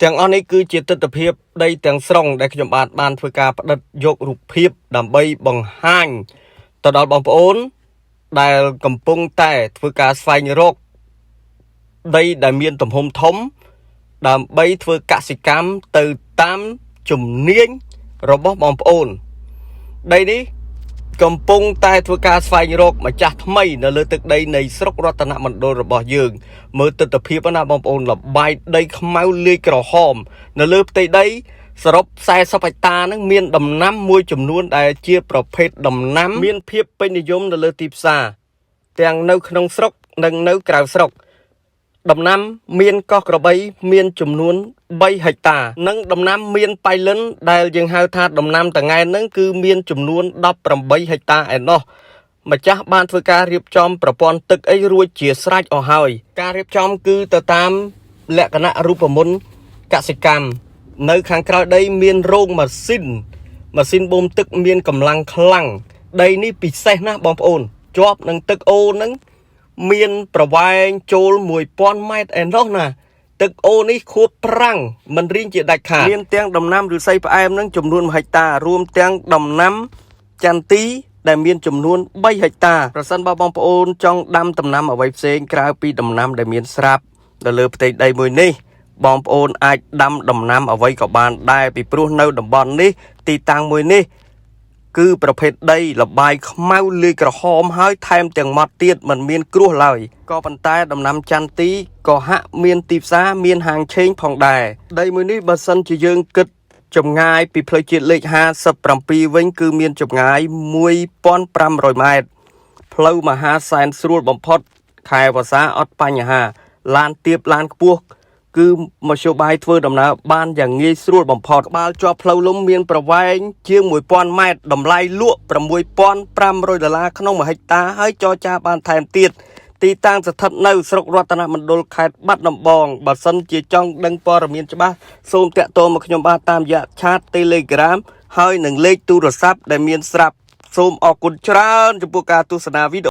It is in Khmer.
ទាំងអស់នេះគឺជាទស្សនវិជ្ជាដីទាំងស្រុងដែលខ្ញុំបានធ្វើការផ្ដិតយករូបភាពដើម្បីបង្ហាញទៅដល់បងប្អូនដែលកំពុងតែធ្វើការស្វែងរកដីដែលមានទំហំធំដើម្បីធ្វើកសិកម្មទៅតាមជំនាញរបស់បងប្អូនដីនេះកំពុងតែធ្វើការស្វែងរកម្ចាស់ថ្មីនៅលើទឹកដីនៃស្រុករតនមណ្ឌលរបស់យើងមើលទស្សនវិជ្ជាណាបងប្អូនលបាយដីខ្មៅលាយក្រហមនៅលើផ្ទៃដីសរុប40ហិកតាហ្នឹងមានដំណាំមួយចំនួនដែលជាប្រភេទដំណាំមានភាពពេញនិយមនៅលើទីផ្សារទាំងនៅក្នុងស្រុកនិងនៅក្រៅស្រុកដំណាំមានកោះក្របីមានចំនួន3ហិកតានិងដំណាំមានប៉ៃលិនដែលយើងហៅថាដំណាំតង្កែហ្នឹងគឺមានចំនួន18ហិកតាឯណោះម្ចាស់បានធ្វើការរៀបចំប្រព័ន្ធទឹកអីរួចជាស្រេចអស់ហើយការរៀបចំគឺទៅតាមលក្ខណៈរូបមន្តកសិកម្មនៅខាងក្រោយដីមានរោងម៉ាស៊ីនបូមទឹកមានកម្លាំងខ្លាំងដីនេះពិសេសណាស់បងប្អូនជាប់នឹងទឹកអូរហ្នឹងមានប្រវែងចូល1000ម៉ែត្រឯណោះណាទឹកអូរនេះខួបប្រាំងមិនរៀងជាដាច់ខាតមានទាំងដំណាំឫស្សីផ្អែមនឹងចំនួន1ហិកតារួមទាំងដំណាំចន្ទីដែលមានចំនួន3ហិកតាប្រសិនបើបងប្អូនចង់ដាំដំណាំអ្វីផ្សេងក្រៅពីដំណាំដែលមានស្រាប់នៅលើផ្ទៃដីមួយនេះបងប្អូនអាចដាំដំណាំអ្វីក៏បានដែរពីព្រោះនៅតំបន់នេះទីតាំងមួយនេះគឺប្រភេទដីលបាយខ្មៅលាយក្រហមហើយថែមទាំងម៉ត់ទៀតមិនមានគ្រោះឡើយក៏ប៉ុន្តែដំណាំចន្ទីក៏ហាក់មានទីផ្សារមានហាងឆេងផងដែរដីមួយនេះបើសិនជាយើងគិតចម្ងាយពីផ្លូវជាតិលេខ57វិញគឺមានចម្ងាយ1500ម៉ែត្រផ្លូវមហាសែនស្រួលបំផុតខែវស្សាអត់បញ្ហាឡានទាបឡានខ្ពស់គឺមធ្យោបាយធ្វើដំណើរបានយ៉ាងងាយស្រួលបំផុតក្បាលជាប់ផ្លូវលំមានប្រវែងជាង1000ម៉ែត្រតម្លៃលក់$6500ក្នុង1ហិកតាហើយចរចាបានថែមទៀតទីតាំងស្ថិតនៅស្រុករតនមណ្ឌលខេត្តបាត់ដំបងបើសិនជាចង់ដឹងព័ត៌មានច្បាស់សូមតាក់ទងមកខ្ញុំបាទតាមរយៈឆាត Telegram ហើយនឹងលេខទូរស័ព្ទដែលមានស្រាប់សូមអរគុណច្រើនចំពោះការទស្សនាវីដេអូ